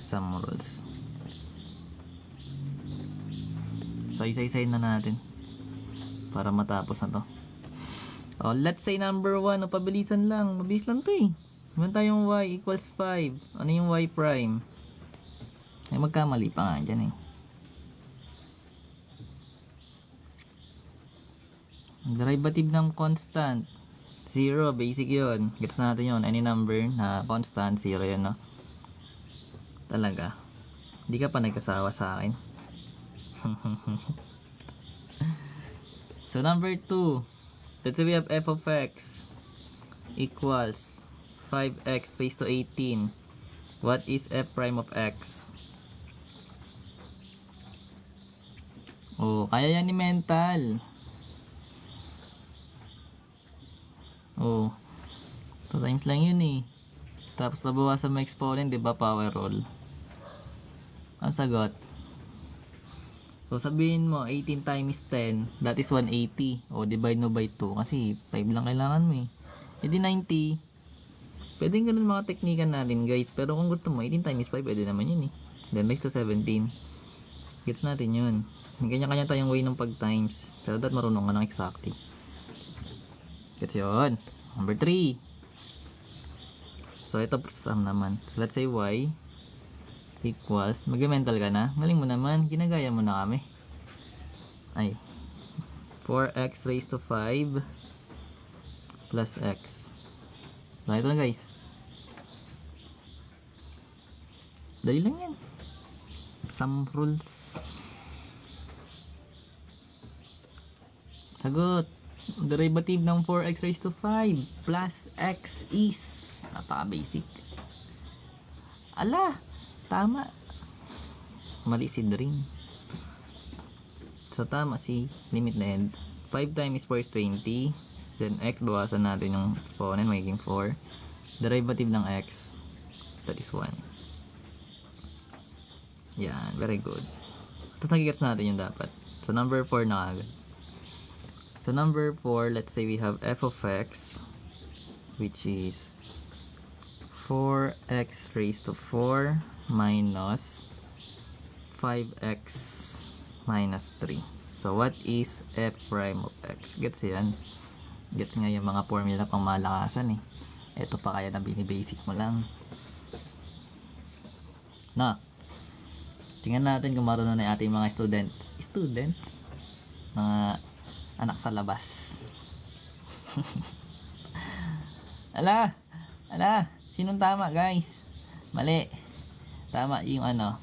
Sum rules. So isa-isayin na natin para matapos na to. Oh, let's say number 1. O, pabilisan lang. Mabilis lang to eh. Meron tayong y equals 5. Ano yung y prime? Ay, magkamali pa nga dyan eh. Derivative ng constant 0, basic yun. Gets natin yun. Any number na constant 0 yan, no? Talaga. Hindi ka pa nagkasawa sa akin. So number 2, let's say we have f of x equals 5x raised to 18. What is f prime of x? Oh, kaya yan ni mental. Oh, 2 times lang yun eh. Tapos babawasan mo exponent, di ba, power rule? Ang sagot. So sabihin mo 18 times 10, that is 180. O divide mo by 2 kasi 5 lang kailangan mo eh. E di 90. Pwedeng ganun mga teknikan natin guys. Pero kung gusto mo 18 times 5, pwede naman yun eh. Then raised to 17. Gets natin yun. Kanya-kanya tayong way ng pag times. Pero dapat marunong ka ng exactly. Gets yun. Number 3. So ito sum naman. So let's say y equals, mag-mental ka na, galing mo naman, ginagaya mo na kami. Ay, 4x raised to 5 plus x. So ito na guys, dali lang yan. Sum rules. Sagot, derivative ng 4x raised to 5 plus x is, napaka basic. Ala, tama. Mali si Dream. So tama si limit na end. 5 times 4 is 20. Then x, bawasan natin yung exponent, magiging 4. Derivative ng x, that is 1. Yan, very good. Ito nagigets natin yung dapat. So number 4 na agad. So number 4, let's say we have f of x, which is 4x raised to 4 minus 5x minus 3. So what is f prime of x? Gets yan. Gets nga yung mga formula pang malakasan eh. Ito pa kaya na binibasic mo lang. Na, tingnan natin kung marunong na ating mga students, mga anak sa labas. Ala, sinong tama guys? Mali. Tama yung ano.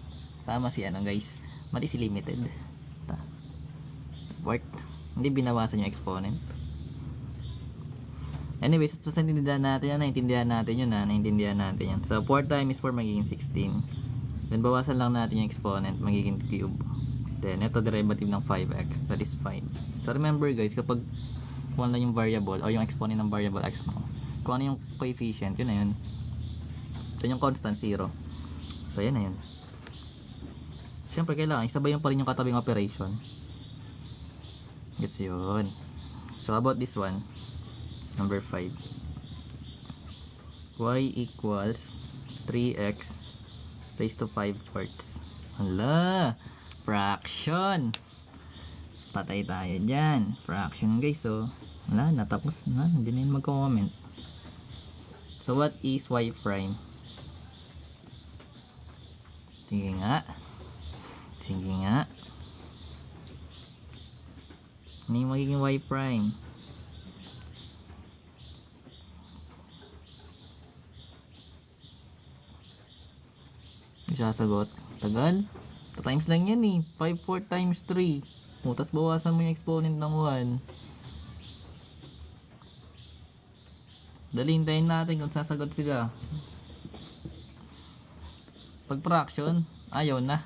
Tama si ano guys. Mali si limited. Work. Hindi binawasan yung exponent. Anyways, basta naintindihan natin yun. So 4 times 4 magiging 16. Then bawasan lang natin yung exponent, magiging cube. Then ito derivative ng 5x, that is 5. So remember guys, kapag kung ano yung variable o yung exponent ng variable x mo, kung ano yung coefficient, yun na yun. Ito yung constant 0. So yan na yun. Siyempre kailangan isabayan pa rin yung katabing operation. Gets yun. So about this one, number 5, y equals 3x raised to 5 fourths. Hala, fraction. Patay tayo dyan. Fraction guys. So wala, natapos na. Hindi na yun magko-comment. So what is y prime? Sige nga. Ano yung magiging y prime? Sasagot. Tagal. 2 times lang yan eh. 5 4 times 3. Tapos bawasan mo yung exponent ng 1. Dali, hintayin natin kung sasagot sila. Pag fraction, ayaw na.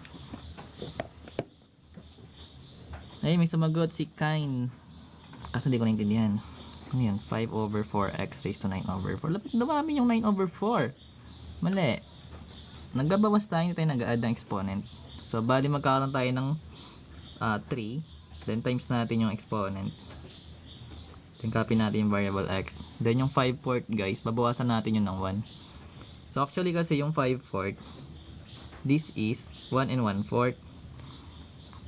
Ay, may sumagot si Kine. Kaso hindi ko naintindihan. Ano yan? 5 over 4x raised to 9 over 4. Lapit dumami yung 9 over 4. Mali. Nagbabawas tayo, hindi tayo nag-add ng exponent. So, bali magkakaroon tayo ng 3. Then times natin yung exponent. Then copy natin yung variable x. Then yung 5 fourth guys, babawasan natin yun ng 1. So actually kasi yung 5 fourth, this is 1 and 1/4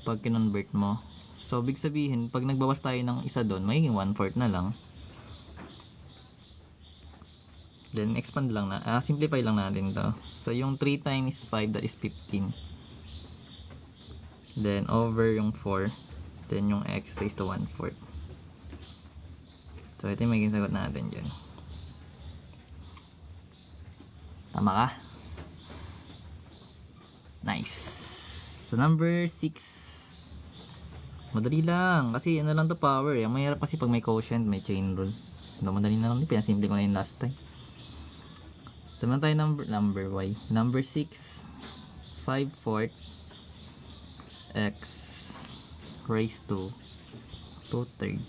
pag kinonvert mo. So, big sabihin, pag nagbawas tayo ng isa doon, magiging 1/4 na lang. Then, expand lang na. Simplify lang natin to. So, yung 3 times 5, that is 15. Then, over yung 4. Then, yung x raised to 1/4. So, ito yung magiging sagot natin dyan. Tama ka? Nice. So, number 6. Madali lang. Kasi, ano lang to power. Ang mahirap kasi pag may quotient, may chain rule. So, madali na lang. Pinasimple ko na yung last time. So, naman tayo number y. Number 6, 5/4 x raised to 2/3.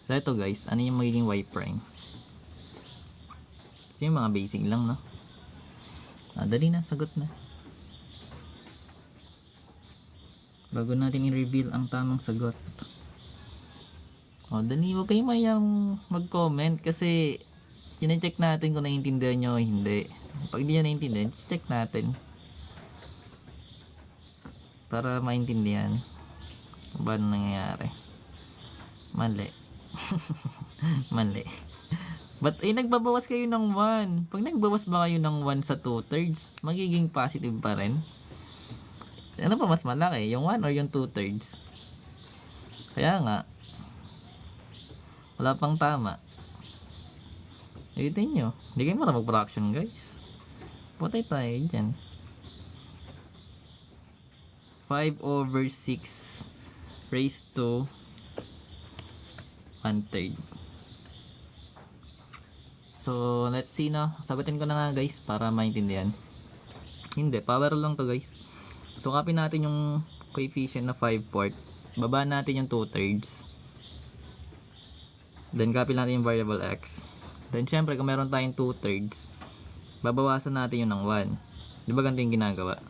So, ito guys, ano yung magiging y prime? So, yung mga basic lang, no? Dali na, sagot na. Bago natin i-reveal ang tamang sagot. Dali, huwag kayo mayang mag-comment kasi check natin kung naiintindihan nyo o hindi. Pag hindi nyo naiintindihan, check natin. Para maintindihan kung paano nangyayari. Mali. Mali. But nagbabawas kayo ng 1. Pag nagbawas ba kayo ng 1 sa 2/3, magiging positive pa rin. Ano pa mas malaki? Yung 1 or yung 2/3? Kaya nga, wala pang tama. Itin nyo. Hindi kayo marunong mag-fraction guys. Patay tayo dyan. 5/6 raised to 1/3. So, let's see na. Sagutin ko na nga guys para maintindihan. Hindi, power lang to guys. So, copy natin yung coefficient na 5/4. Baba natin yung 2/3. Then, copy natin yung variable x. Then, syempre, kung meron tayong 2/3, babawasan natin yung ng 1. Di ba ganito yung ginagawa?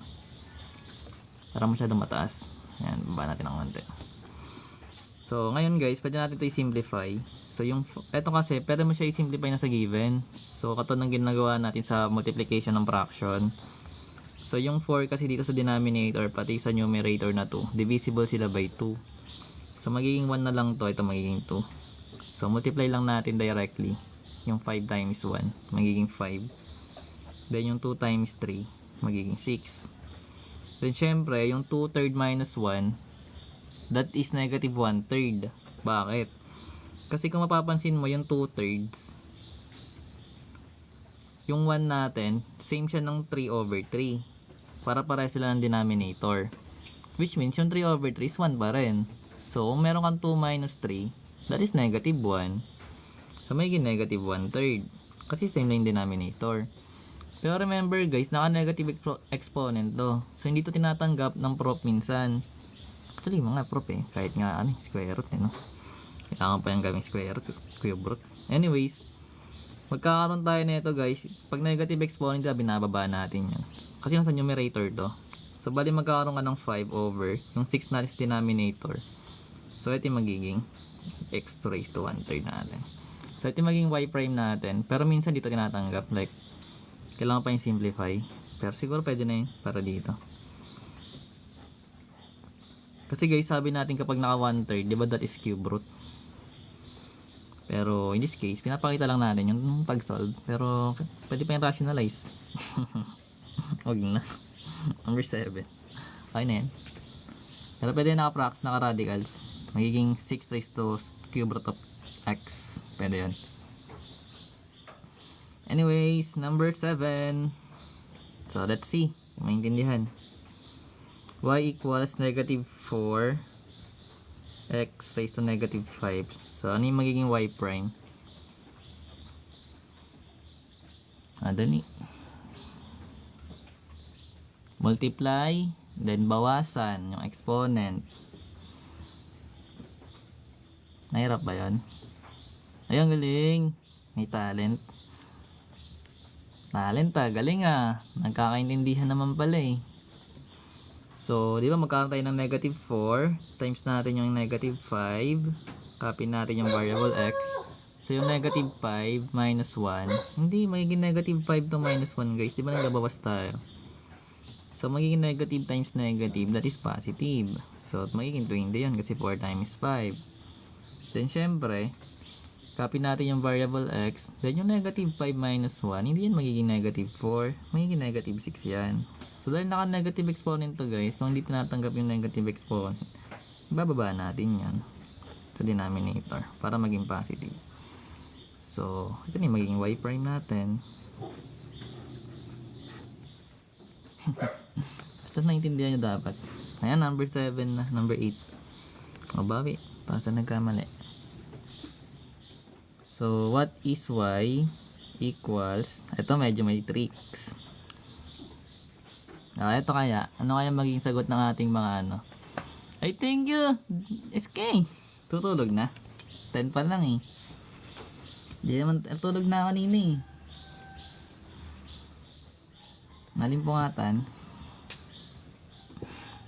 Para masyadong mataas. Ayan, baba natin ng konti. So, ngayon guys, pwede natin ito i-simplify. So, eto kasi, pwede mo siya i-simplify na sa given. So, katulad ng ginagawa natin sa multiplication ng fraction. So, yung 4 kasi dito sa denominator, pati sa numerator na 2, divisible sila by 2. So, magiging 1 na lang to. Ito magiging 2. So, multiply lang natin directly. Yung 5 times 1, magiging 5. Then, yung 2 times 3, magiging 6. Then, syempre, yung 2/3 minus 1, that is negative 1/3. Bakit? Kasi kung mapapansin mo, yung 2/3, yung 1 natin, same siya ng 3/3. Para pareha sila ng denominator. Which means, yung 3/3 is 1 pa rin. So, kung meron kang 2 minus 3, that is negative 1. So, magiging negative 1/3. Kasi same lang yung denominator. Pero remember guys, naka-negative exponent to. So, hindi to tinatanggap ng prop minsan. Actually, mga prop kahit nga square root no? Kailangan pa yung gaming square root, cube root. Anyways, magkakaroon tayo nito guys. Pag negative exponent, binababa natin yan. Kasi nasa numerator to. So, bali magkakaroon ka ng 5 over yung 6 na is denominator. So, ito yung magiging x raised to 1/3 natin. So, ito yung magiging y prime natin. Pero minsan dito tinatanggap. Like, kailangan pa yung simplify. Pero siguro pwede na yun para dito. Kasi guys, sabi natin kapag naka 1/3, di ba that is cube root? Pero in this case, pinapakita lang natin yung pag-solve. Pero pwede pa yung rationalize. Huwag na. Number 7. Okay na yan. Pero pwede naka-radicals. Magiging 6 raised to cube root of x. Pwede yun. Anyways, number 7. So, let's see. Maintindihan. Y equals negative 4 x raised to negative 5. So, ano yung magiging y prime? Dali. Multiply, then bawasan yung exponent. Nahirap ba yun? Ayun, galing. May talent. Talent galing Nagkakaintindihan naman pala So, di ba magkakaroon tayo ng negative 4 times natin yung negative 5. Copy natin yung variable x. So, yung negative 5 minus 1. Hindi, magiging negative 5 to minus 1 guys. Di ba nagbabawas tayo? So, magiging negative times negative, that is positive. So, magiging 20 yun kasi 4 times 5. Then, syempre, copy natin yung variable x. Then, yung negative 5 minus 1, hindi yan magiging negative 4. Magiging negative 6 yan. So, dahil naka-negative exponent to guys, kung hindi tinatanggap yung negative exponent, bababa natin yan sa denominator para maging positive. So, ito na yung magiging y prime natin. Basta naintindihan nyo dapat. Ayan, number 7 na. Number 8. O, bawi. Para sa nagkamali. So, what is y equals... Ito, medyo may tricks. Ito kaya. Ano kaya magiging sagot ng ating mga ano? Ay, thank you! SK! Tutulog na. 10 pa lang eh. Hindi naman, tulog na kanina eh. Nalimpungatan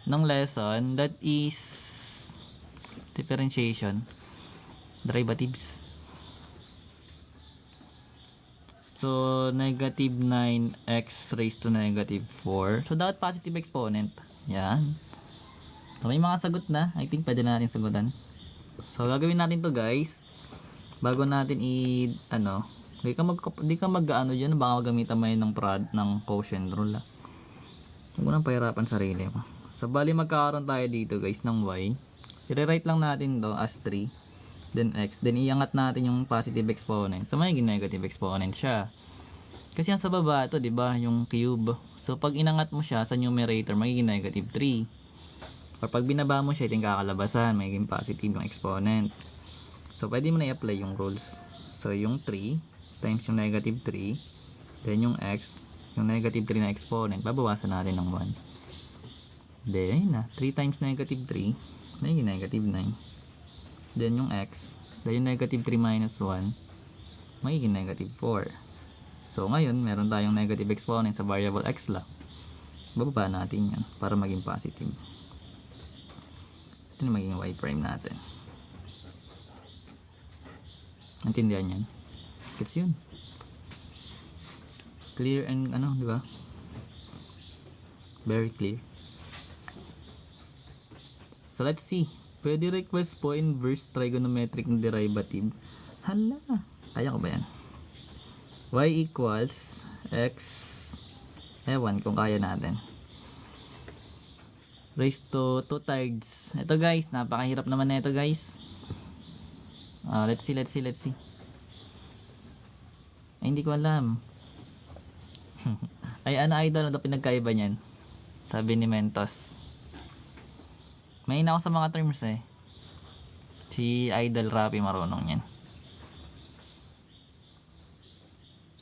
ng lesson, that is differentiation, derivatives. So, negative 9x raised to negative 4. So, dapat positive exponent. Yan. So, may mga sagot na. I think pwede na natin sagutan. So, gagawin natin to guys. Bago natin di ka mag-ano dyan, baka gamitan mo yun ng quotient rule. Huwag mo nang pahirapan sarili mo. So, bali magkakaroon tayo dito guys ng y. I-rewrite lang natin to as 3. Then x. Then iangat natin yung positive exponent. So, magiging negative exponent siya. Kasi yan sa baba ito, di ba? Yung cube. So, pag inangat mo siya sa numerator, magiging negative 3. Or pag binaba mo siya, ito yung kakalabasan. Magiging positive yung exponent. So, pwede mo na i-apply yung rules. So, yung 3 times yung negative 3, then yung x, yung negative 3 na exponent, babawasan natin ng 1. Then, ayun na. 3 times negative 3, magiging negative 9. Then, yung x, then yung negative 3 minus 1, magiging negative 4. So, ngayon, meron tayong negative exponent sa variable x lang. Bababa natin yan para maging positive. Ito na magiging y prime natin. Naintindihan yan? Gets yun. Clear and di ba? Very clear. So, let's see. Pwede request po inverse trigonometric ng derivative. Hala. Kaya ko ba yan? Y equals x. Ewan kung kaya natin. Raised to 2 thirds. Ito guys, napakahirap naman na ito guys. Let's see. Ay, hindi ko alam. Ay, idol, ano pinagkaiba niyan? Sabi ni Mentos. May ako sa mga terms eh. Si Idol Rapi marunong yan.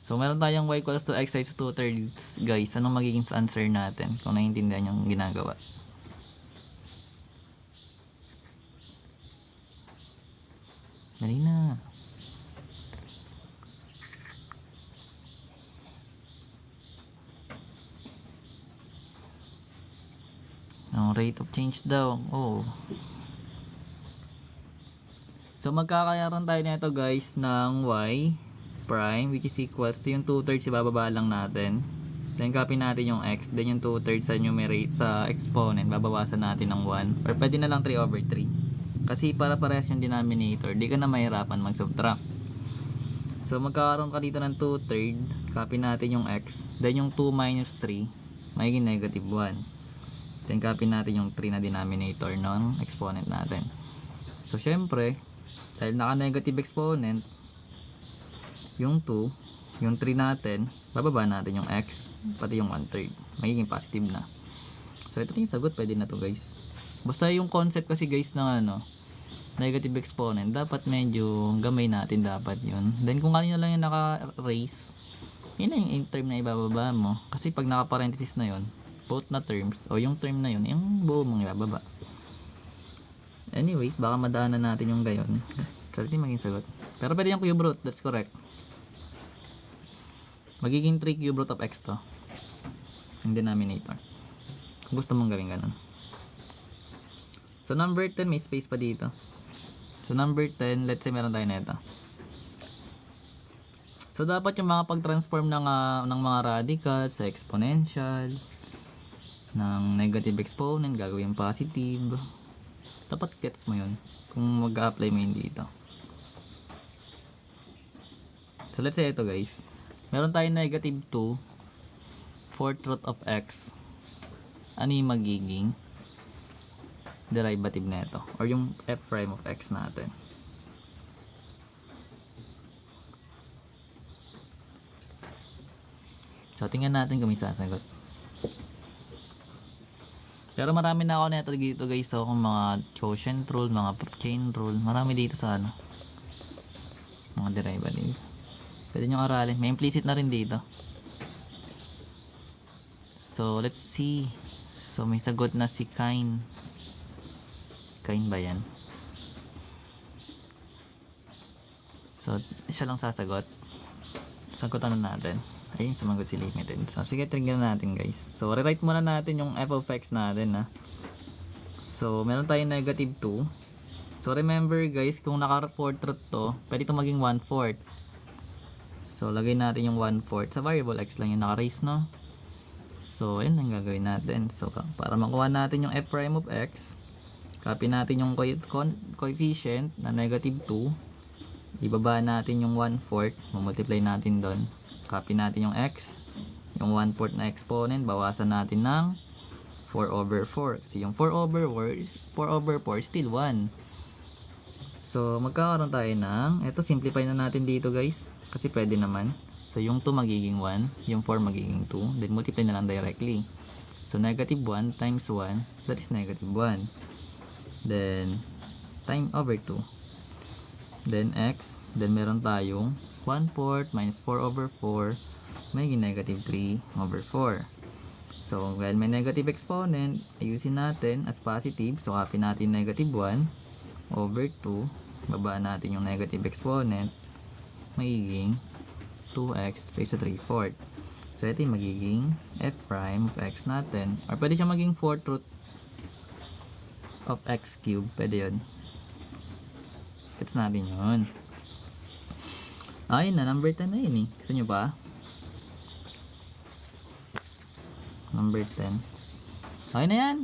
So, meron tayong y equals to x raised to 2 thirds. Guys, anong magiging answer natin? Kung naiintindihan yung ginagawa. Dali na. Ang rate of change daw. Oh. So, magkakaroon tayo nito guys ng y prime which is equals to yung 2 thirds ibababa lang natin. Then, copy natin yung x. Then, yung 2 thirds sa numerator sa exponent. Babawasan natin ng 1. Or pwede na lang 3 over 3. Kasi para parehas yung denominator. Di ka na mahirapan mag-subtract. So, magkakaroon ka dito ng 2 third. Copy natin yung x. Then, yung 2 minus 3 magiging negative 1. Then, copy natin yung 3 na denominator ng exponent natin. So, syempre, dahil naka-negative exponent, yung 2, yung 3 natin, bababa natin yung x, pati yung 1/3. Magiging positive na. So, ito yung sagot. Pwede na to guys. Basta yung concept kasi guys ng negative exponent, dapat medyo gamay natin dapat yun. Then, kung kanino lang yung naka-raise, yun na yung term na ibababa mo. Kasi pag naka-parenthesis na yun, both na terms o yung term na yun yung buo mong ibababa. Anyways, baka madaanan natin yung gayon. So, ito yung maging sagot. Pero pwede yung cube root. That's correct. Magiging 3 cube root of x to. Yung denominator. Kung gusto mong gawin ganun. So, number 10, may space pa dito. So, number 10, let's say meron tayo na ito. So, dapat yung mga pag-transform ng mga radical sa exponential, ng negative exponent, gagawin positive. Dapat gets mo yun kung mag-apply mo yun dito. So let's say ito guys, meron tayong negative 2 fourth root of x. Ano yung magiging derivative na ito, or yung f prime of x natin? So tingnan natin kung may sasagot. Pero marami na ako nito dito guys, so kung mga quotient rule, mga chain rule, marami dito sa ano, mga derivative. Pwede nyo aralin. May implicit na rin dito. So, let's see. So, may sagot na si Kain. Kain ba yan? So, siya lang sasagot. Sagutan na natin. Ayun, sumagot si limited. So, sige, tingnan natin guys. So, rewrite muna natin yung f of x natin ha. So, meron tayong negative 2. So, remember guys, kung naka-4th root to, pwede ito maging 1/4. So, lagay natin yung 1/4. Sa variable x lang yung naka-raise, no? So, yun ang gagawin natin. So, para makuha natin yung f prime of x, copy natin yung coefficient na negative 2. Ibaba natin yung 1/4. Multiply natin doon. Copy natin yung x. Yung 1/4 na exponent, bawasan natin ng 4/4. Kasi yung 4/4 is still 1. So, magkakaroon tayo ng, eto, simplify na natin dito guys. Kasi pwede naman. So, yung 2 magiging 1. Yung 4 magiging 2. Then, multiply na lang directly. So, negative 1 times 1. That is negative 1. Then, time over 2. Then, x. Then, meron tayong 1/4 minus 4/4. Magiging negative 3/4. So, while may negative exponent, ayusin natin as positive. So, copy natin negative 1/2. Babaan natin yung negative exponent. Magiging 2x raised to 3/4. So, ito yung magiging f prime of x natin. Or pwede siya maging 4th root of x cube. Pwede yun. Gets natin yun. Ayun na, number 10 na yun eh. Gusto nyo pa? Number 10. Okay na yan.